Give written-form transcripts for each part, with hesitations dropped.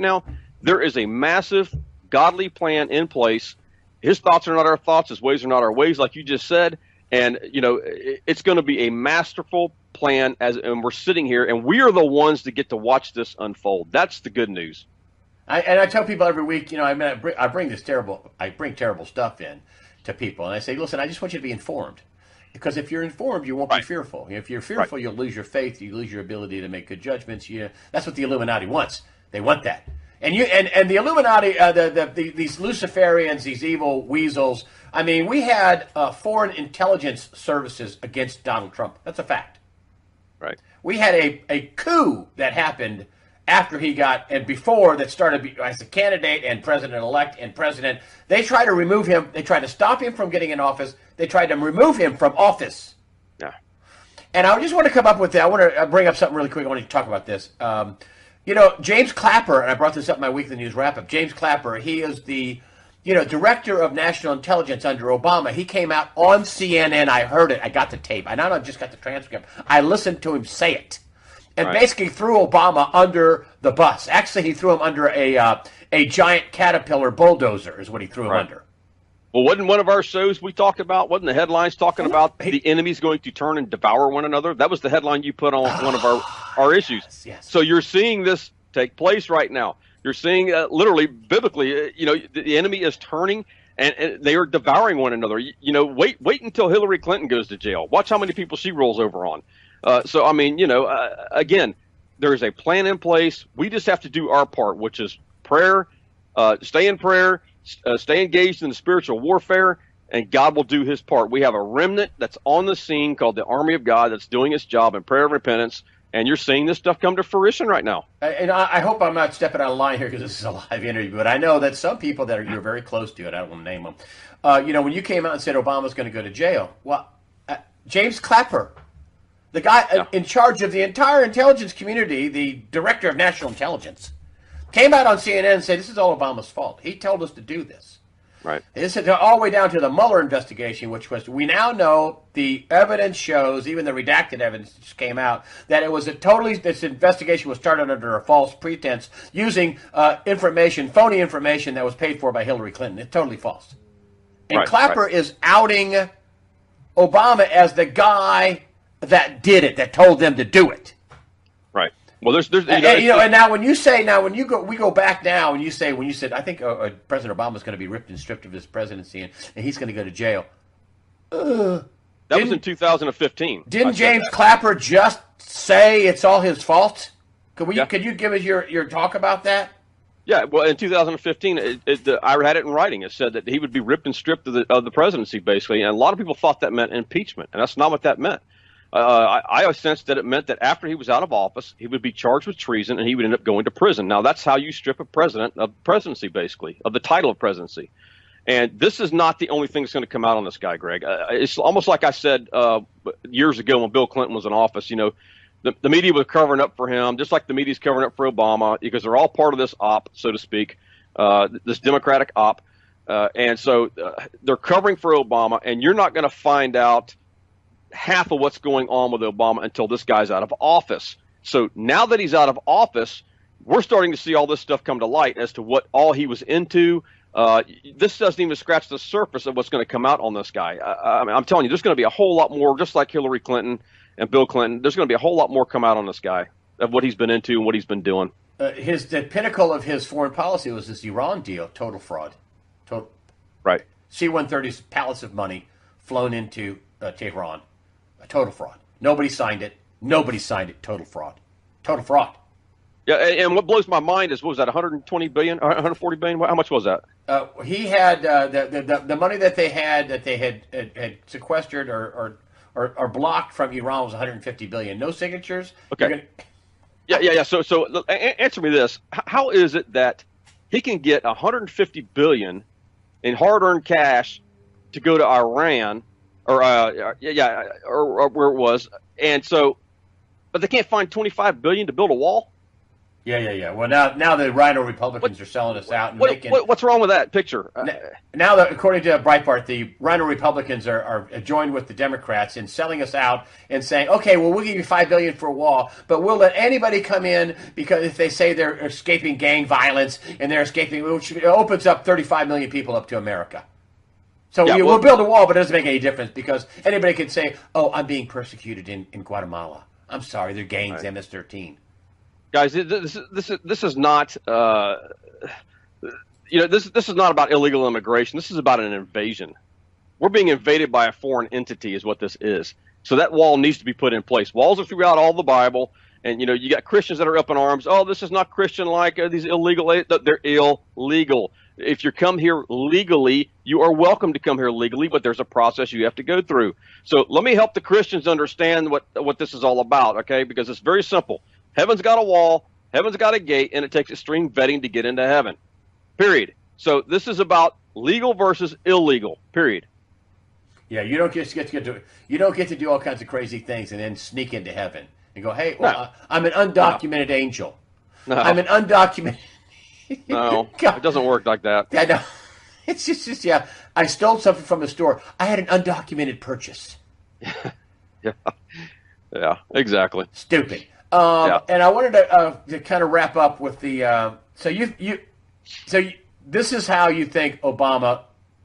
now, there is a massive godly plan in place. His thoughts are not our thoughts. His ways are not our ways, like you just said. And, it's going to be a masterful plan and we're sitting here and we are the ones that get to watch this unfold. That's the good news. I tell people every week, I bring terrible stuff in to people. And I say, listen, I just want you to be informed. Because if you're informed, you won't be fearful. If you're fearful, you'll lose your faith. You lose your ability to make good judgments. That's what the Illuminati wants. They want that. And the Illuminati, these Luciferians, these evil weasels. I mean, we had foreign intelligence services against Donald Trump. That's a fact. Right. We had a coup that happened after he got, and before that started as a candidate and president-elect and president. They tried to remove him. They tried to stop him from getting in office. They tried to remove him from office. Yeah. And I just want to come up with that. I want to bring up something really quick. I want to talk about this. James Clapper, and I brought this up in my weekly news wrap-up. James Clapper, he is the director of national intelligence under Obama. He came out on CNN. I heard it. I got the tape. I not just got the transcript. I listened to him say it. And basically threw Obama under the bus. Actually, he threw him under a giant caterpillar bulldozer is what he threw him under. Well, wasn't one of our shows we talked about, wasn't the headlines talking about the enemies going to turn and devour one another? That was the headline you put on one of our issues. Yes. So you're seeing this take place right now. You're seeing literally, biblically, the enemy is turning and they are devouring one another. Wait until Hillary Clinton goes to jail. Watch how many people she rolls over on. Again, there is a plan in place. We just have to do our part, which is prayer, stay in prayer, stay engaged in the spiritual warfare, and God will do his part. We have a remnant that's on the scene called the Army of God that's doing its job in prayer and repentance, and you're seeing this stuff come to fruition right now. And I hope I'm not stepping out of line here because this is a live interview, but I know that some people that you're very close to, and I don't want to name them, when you came out and said Obama's going to go to jail, well, James Clapper, the guy in charge of the entire intelligence community, the director of national intelligence, came out on CNN and said, this is all Obama's fault. He told us to do this. Right. This is all the way down to the Mueller investigation, which was, we now know the evidence shows, even the redacted evidence just came out, that it was this investigation was started under a false pretense using phony information that was paid for by Hillary Clinton. It's totally false. And Clapper is outing Obama as the guy that did it, that told them to do it. Right. Well, there's and now when you go back now and when you said I think President Obama's going to be ripped and stripped of his presidency and he's going to go to jail. That was in 2015. Didn't James Clapper just say it's all his fault? Could you give us your talk about that? Yeah, well, in 2015, I had it in writing. It said that he would be ripped and stripped of the presidency, basically, and a lot of people thought that meant impeachment, and that's not what that meant. I sensed that it meant that after he was out of office, he would be charged with treason and he would end up going to prison. Now, that's how you strip a president of presidency, basically, of the title of presidency. And this is not the only thing that's going to come out on this guy, Greg. It's almost like I said years ago when Bill Clinton was in office. The media was covering up for him, just like the media's covering up for Obama, because they're all part of this op, so to speak, this Democratic op. And so they're covering for Obama, and you're not going to find out half of what's going on with Obama until this guy's out of office. So now that he's out of office, we're starting to see all this stuff come to light as to what all he was into. This doesn't even scratch the surface of what's going to come out on this guy. I'm telling you, there's going to be a whole lot more, just like Hillary Clinton and Bill Clinton. There's going to be a whole lot more come out on this guy of what he's been into and what he's been doing. The pinnacle of his foreign policy was this Iran deal, total fraud. Right. C-130's pallets of money flown into Tehran. A total fraud. Nobody signed it. Total fraud. Total fraud. Yeah, and what blows my mind is, what was that, 120 billion, 140 billion? How much was that? He had the money that they had sequestered or blocked from Iran was 150 billion. No signatures. Okay. Yeah. So answer me this: how is it that he can get 150 billion in hard-earned cash to go to Iran, or where it was, and so, but they can't find 25 billion to build a wall? Yeah. Well, now the Rhino Republicans are selling us out and making. What's wrong with that picture? Now that, according to Breitbart, the Rhino Republicans are joined with the Democrats in selling us out and saying, okay, well, we'll give you $5 billion for a wall, but we'll let anybody come in because if they say they're escaping gang violence and they're escaping, which opens up 35 million people up to America. So we'll build a wall, but it doesn't make any difference because anybody can say, oh, I'm being persecuted in Guatemala. I'm sorry, they're gangs, right. MS-13. Guys, this is not this is not about illegal immigration. This is about an invasion. We're being invaded by a foreign entity, is what this is. So that wall needs to be put in place. Walls are throughout all the Bible, and you got Christians that are up in arms. Oh, this is not Christian like these illegal. They're illegal. If you come here legally, you are welcome to come here legally, but there's a process you have to go through. So let me help the Christians understand what this is all about, okay? Because it's very simple. Heaven's got a wall, heaven's got a gate, and it takes extreme vetting to get into heaven. Period. So this is about legal versus illegal. Period. Yeah, you don't get to do all kinds of crazy things and then sneak into heaven and go, hey, well, I'm an undocumented angel. No. I'm an undocumented. No, it doesn't work like that. Yeah, no. It's just yeah. I stole something from the store. I had an undocumented purchase. Yeah, exactly. Stupid. And I wanted to kind of wrap up with the so this is how you think Obama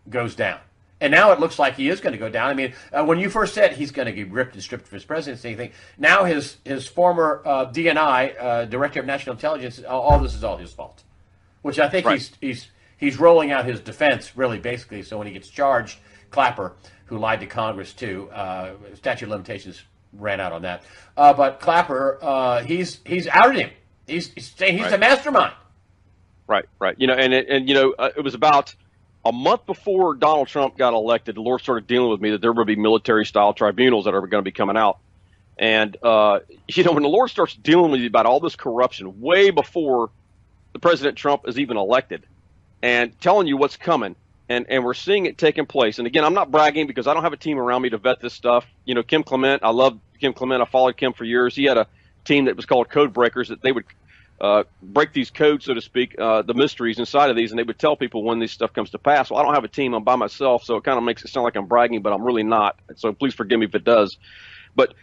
goes down, and now it looks like he is going to go down. I mean, when you first said he's going to get ripped and stripped for his presidency, now his former DNI Director of National Intelligence, all this is all his fault, which I think right. he's rolling out his defense really basically. So when he gets charged, Clapper, who lied to Congress too, statute of limitations ran out on that. But Clapper, he's outed him. He's saying he's the mastermind. Right. It was about a month before Donald Trump got elected. The Lord started dealing with me that there would be military-style tribunals that are going to be coming out. And when the Lord starts dealing with you about all this corruption way before the President Trump is even elected, and telling you what's coming. And we're seeing it taking place. And again, I'm not bragging because I don't have a team around me to vet this stuff. Kim Clement, I love Kim Clement. I followed Kim for years. He had a team that was called Code Breakers, that they would break these codes, so to speak, the mysteries inside of these, and they would tell people when this stuff comes to pass. Well, I don't have a team. I'm by myself, so it kind of makes it sound like I'm bragging, but I'm really not. So please forgive me if it does. But,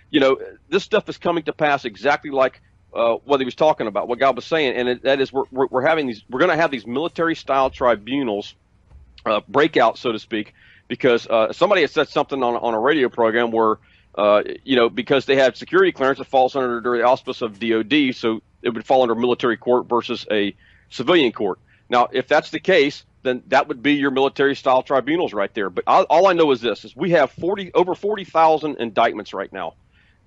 this stuff is coming to pass exactly like what he was talking about, what God was saying, and that is we're going to have these military-style tribunals breakout, so to speak, because somebody had said something on a radio program where, because they have security clearance, it falls under the auspice of DOD, so it would fall under military court versus a civilian court. Now, if that's the case, then that would be your military-style tribunals right there. But all I know is this: is we have over 40,000 indictments right now,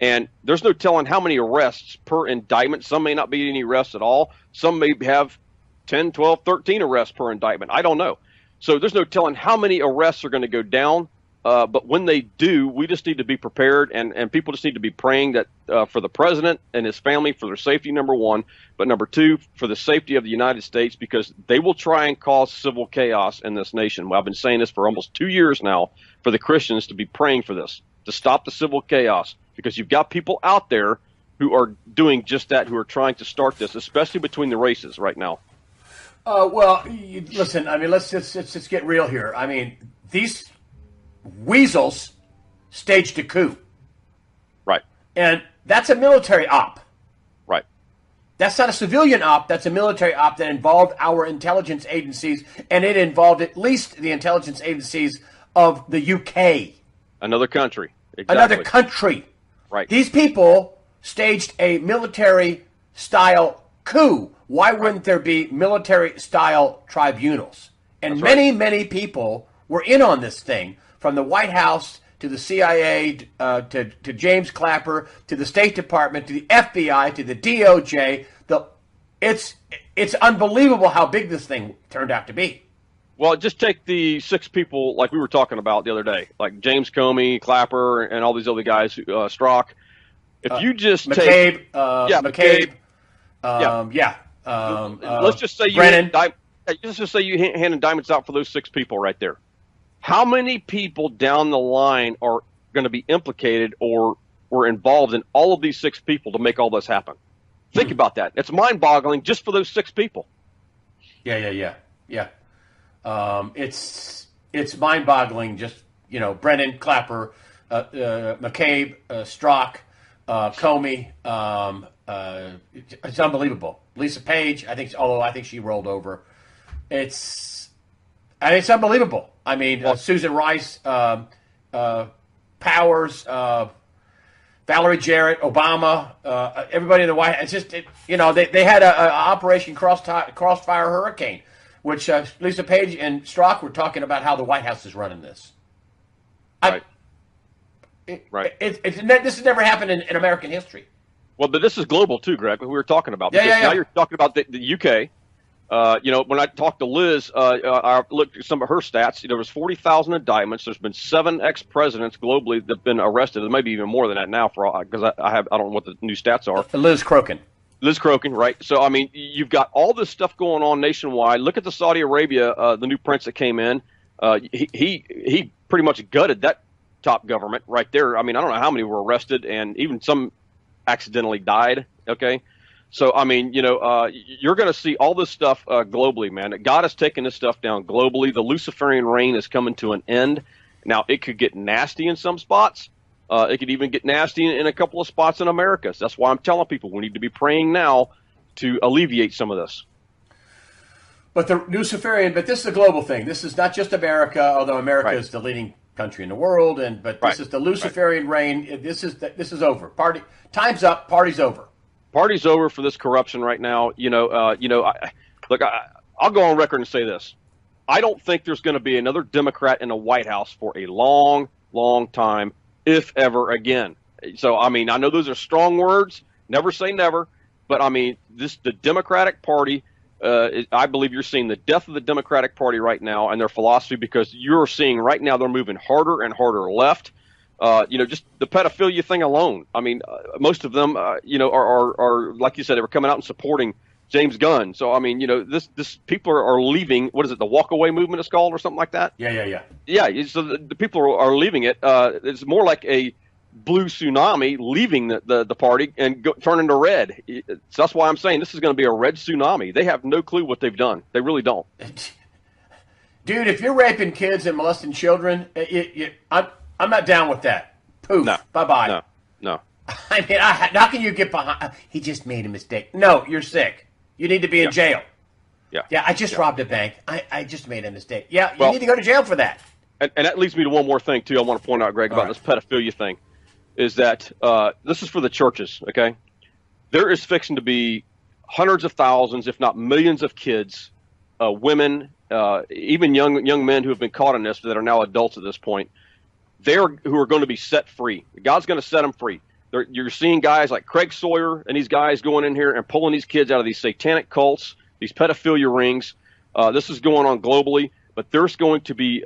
and there's no telling how many arrests per indictment. Some may not be any arrests at all. Some may have 10, 12, 13 arrests per indictment. I don't know. So there's no telling how many arrests are going to go down. But when they do, we just need to be prepared, and people just need to be praying that for the president and his family, for their safety, number one, but number two, for the safety of the United States, because they will try and cause civil chaos in this nation. Well, I've been saying this for almost 2 years now, for the Christians to be praying for this, to stop the civil chaos, because you've got people out there who are doing just that, who are trying to start this, especially between the races right now. Listen, I mean, let's just get real here. I mean, these weasels staged a coup. Right. And that's a military op. Right. That's not a civilian op. That's a military op that involved our intelligence agencies, and it involved at least the intelligence agencies of the UK. Another country. Exactly. Another country. Right. These people staged a military-style coup. Why wouldn't there be military-style tribunals? And many people were in on this thing, from the White House to the CIA, to James Clapper, to the State Department, to the FBI, to the DOJ. It's unbelievable how big this thing turned out to be. Well, just take the 6 people like we were talking about the other day, like James Comey, Clapper, and all these other guys, Strzok. If you just McCabe, take McCabe, let's just say you hand indictments out for those 6 people right there. How many people down the line are going to be implicated or were involved in all of these 6 people to make all this happen? Think about that. It's mind-boggling just for those 6 people. Yeah. It's mind-boggling. Just Brennan, Clapper, McCabe, Strzok, Comey. It's unbelievable. Lisa Page, although I think she rolled over. It's unbelievable. I mean, Susan Rice, Powers, Valerie Jarrett, Obama, everybody in the White House. It's just, they had a Operation Crossfire Hurricane, which Lisa Page and Strzok were talking about how the White House is running this. Right. This has never happened in American history. Well, but this is global too, Greg. We were talking about. Yeah. Now you're talking about the UK. When I talked to Liz, I looked at some of her stats. There was 40,000 indictments. There's been 7 ex-presidents globally that've been arrested. There may be even more than that now, because I don't know what the new stats are. Liz Crokin, right? So I mean, you've got all this stuff going on nationwide. Look at the Saudi Arabia, the new prince that came in. He pretty much gutted that top government right there. I mean, I don't know how many were arrested, and even some accidentally died. Okay. So, I mean, you're going to see all this stuff globally, man. God has taken this stuff down globally. The Luciferian reign is coming to an end. Now, it could get nasty in some spots. It could even get nasty in a couple of spots in America. So that's why I'm telling people we need to be praying now to alleviate some of this. But this is a global thing. This is not just America, although America is the leading country in the world. But this is the Luciferian reign. This is over. Time's up. Party's over. Party's over for this corruption right now. I'll go on record and say this. I don't think there's going to be another Democrat in the White House for a long, long time, if ever again. So, I mean, I know those are strong words. Never say never. But, I mean, the Democratic Party, I believe you're seeing the death of the Democratic Party right now and their philosophy, because you're seeing right now they're moving harder and harder left. Just the pedophilia thing alone. I mean, most of them, are like you said, they were coming out and supporting James Gunn. So, I mean, this people are leaving. What is it? The walkaway movement is called, or something like that. Yeah. So the people are leaving it. It's more like a blue tsunami leaving the party and turning to red. So that's why I'm saying this is going to be a red tsunami. They have no clue what they've done. They really don't. Dude, if you're raping kids and molesting children, I'm not down with that. Poof. No. Bye-bye. No. I mean, how can you get behind? He just made a mistake. No, you're sick. You need to be in jail. Yeah, I just robbed a bank. I just made a mistake. Yeah, you need to go to jail for that. And that leads me to one more thing, too, I want to point out, Greg, about this pedophilia thing, is that this is for the churches, okay? There is fixing to be hundreds of thousands, if not millions of kids, women, even young men who have been caught in this that are now adults at this point, who are going to be set free. God's going to set them free. You're seeing guys like Craig Sawyer and these guys going in here and pulling these kids out of these satanic cults, these pedophilia rings. This is going on globally, but there's going to be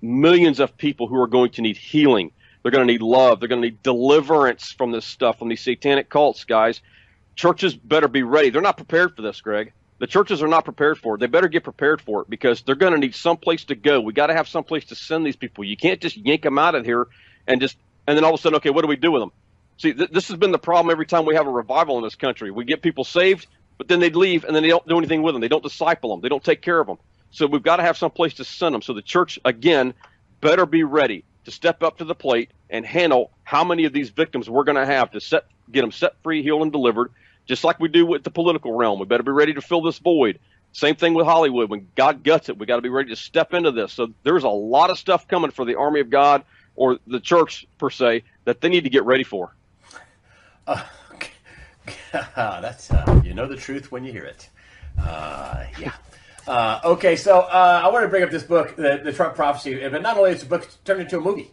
millions of people who are going to need healing. They're going to need love. They're going to need deliverance from this stuff, from these satanic cults, guys. Churches better be ready. They're not prepared for this, Greg. The churches are not prepared for it. They better get prepared for it, because they're going to need some place to go. We got to have some place to send these people. You can't just yank them out of here and then all of a sudden, okay, what do we do with them? See, this has been the problem every time we have a revival in this country. We get people saved, but then they leave and then they don't do anything with them. They don't disciple them. They don't take care of them. So we've got to have some place to send them. So the church, again, better be ready to step up to the plate and handle how many of these victims we're going to have to get them set free, healed, and delivered. Just like we do with the political realm. We better be ready to fill this void. Same thing with Hollywood. When God guts it, we got to be ready to step into this. So there's a lot of stuff coming for the army of God, or the church per se, that they need to get ready for. That's you know the truth when you hear it. Yeah. Okay, so I want to bring up this book, the Trump Prophecy, but not only is the book turned into a movie.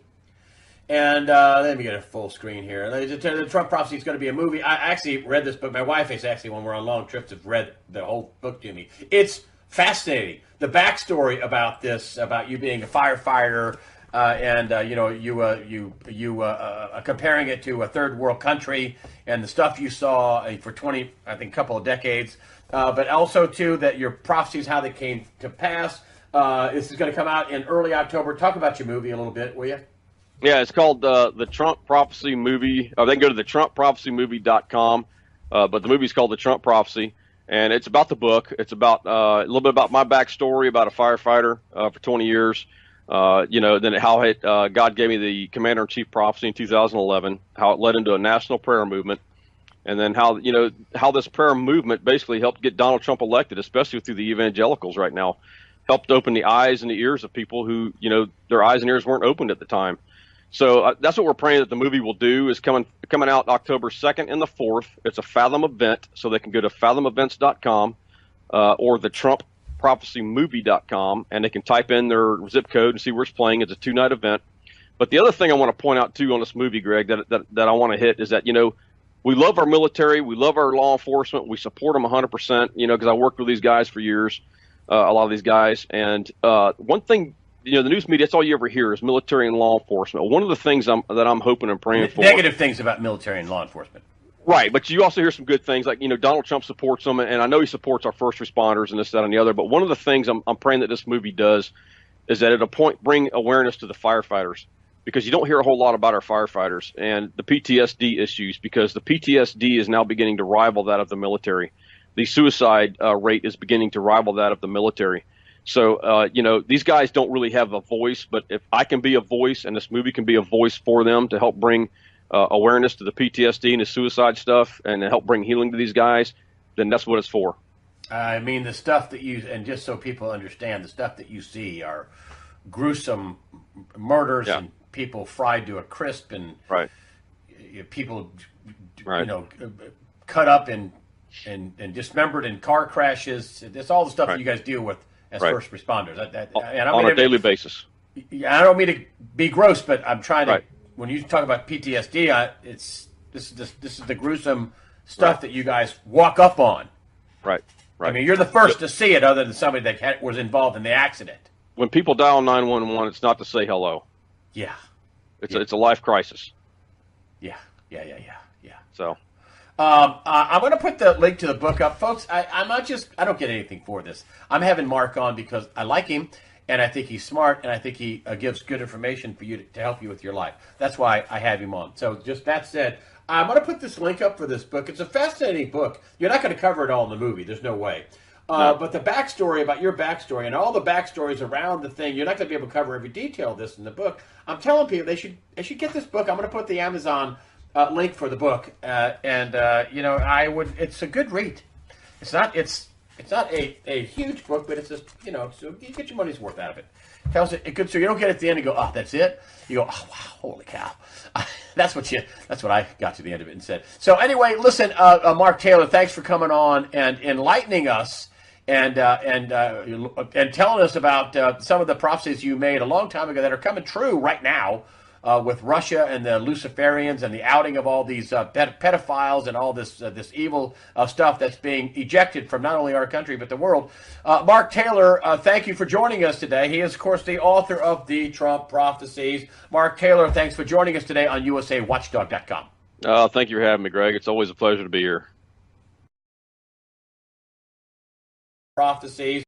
And let me get a full screen here. The Trump Prophecy is going to be a movie. I actually read this book. My wife is actually, when we're on long trips, have read the whole book to me. It's fascinating. The backstory about this, about you being a firefighter, and you comparing it to a third world country, and the stuff you saw for 20, I think, couple of decades, but also too that your prophecies, how they came to pass. This is going to come out in early October. Talk about your movie a little bit, will you? Yeah, it's called the Trump Prophecy Movie. They can go to the TrumpProphecyMovie.com. but the movie's called The Trump Prophecy, and it's about the book. It's about a little bit about my backstory, about a firefighter for 20 years. Then how God gave me the Commander-in-Chief prophecy in 2011, how it led into a national prayer movement, and then how this prayer movement basically helped get Donald Trump elected, especially through the evangelicals right now, helped open the eyes and the ears of people who, their eyes and ears weren't opened at the time. So that's what we're praying that the movie will do, is coming out October 2nd and the 4th. It's a Fathom event, so they can go to fathomevents.com or the TrumpProphecyMovie.com, and they can type in their zip code and see where it's playing. It's a 2-night event. But the other thing I want to point out, too, on this movie, Greg, that I want to hit is that, we love our military. We love our law enforcement. We support them 100%, because I worked with these guys for years, a lot of these guys. And one thing, the news media, that's all you ever hear is military and law enforcement. One of the things that I'm hoping and praying for. Negative things about military and law enforcement. Right, but you also hear some good things, like, Donald Trump supports them, and I know he supports our first responders and this, that, and the other. But one of the things I'm praying that this movie does is that it'll bring awareness to the firefighters, because you don't hear a whole lot about our firefighters and the PTSD issues, because the PTSD is now beginning to rival that of the military. The suicide rate is beginning to rival that of the military. So, these guys don't really have a voice, but if I can be a voice and this movie can be a voice for them to help bring awareness to the PTSD and the suicide stuff and to help bring healing to these guys, then that's what it's for. I mean, the stuff that and just so people understand, the stuff that you see are gruesome murders and people fried to a crisp, and people, cut up and dismembered in car crashes. It's all the stuff that you guys deal with as first responders. On a daily basis. I don't mean to be gross, but I'm trying to. When you talk about PTSD, this is the gruesome stuff that you guys walk up on. Right. I mean, you're the first to see it, other than somebody that was involved in the accident. When people dial 911, it's not to say hello. Yeah. It's a life crisis. Yeah. So, I'm going to put the link to the book up, folks. I don't get anything for this. I'm having Mark on because I like him, and I think he's smart, and I think he gives good information for you to help you with your life. That's why I have him on. So, just that said, I'm going to put this link up for this book. It's a fascinating book. You're not going to cover it all in the movie. There's no way. But the backstory about your backstory and all the backstories around the thing, you're not going to be able to cover every detail of this in the book. I'm telling people they should get this book. I'm going to put the Amazon link for the book, It's a good read. It's not a huge book, but it's just so you get your money's worth out of it. Tells it good, so you don't get at the end and go, oh, that's it. You go, oh wow, holy cow. That's what I got to the end of it and said. So anyway, listen, Mark Taylor, thanks for coming on and enlightening us and telling us about some of the prophecies you made a long time ago that are coming true right now with Russia and the Luciferians and the outing of all these pedophiles and all this evil stuff that's being ejected from not only our country but the world. Mark Taylor, thank you for joining us today. He is, of course, the author of the Trump Prophecies. Mark Taylor, thanks for joining us today on USAWatchdog.com. Thank you for having me, Greg. It's always a pleasure to be here. Prophecies.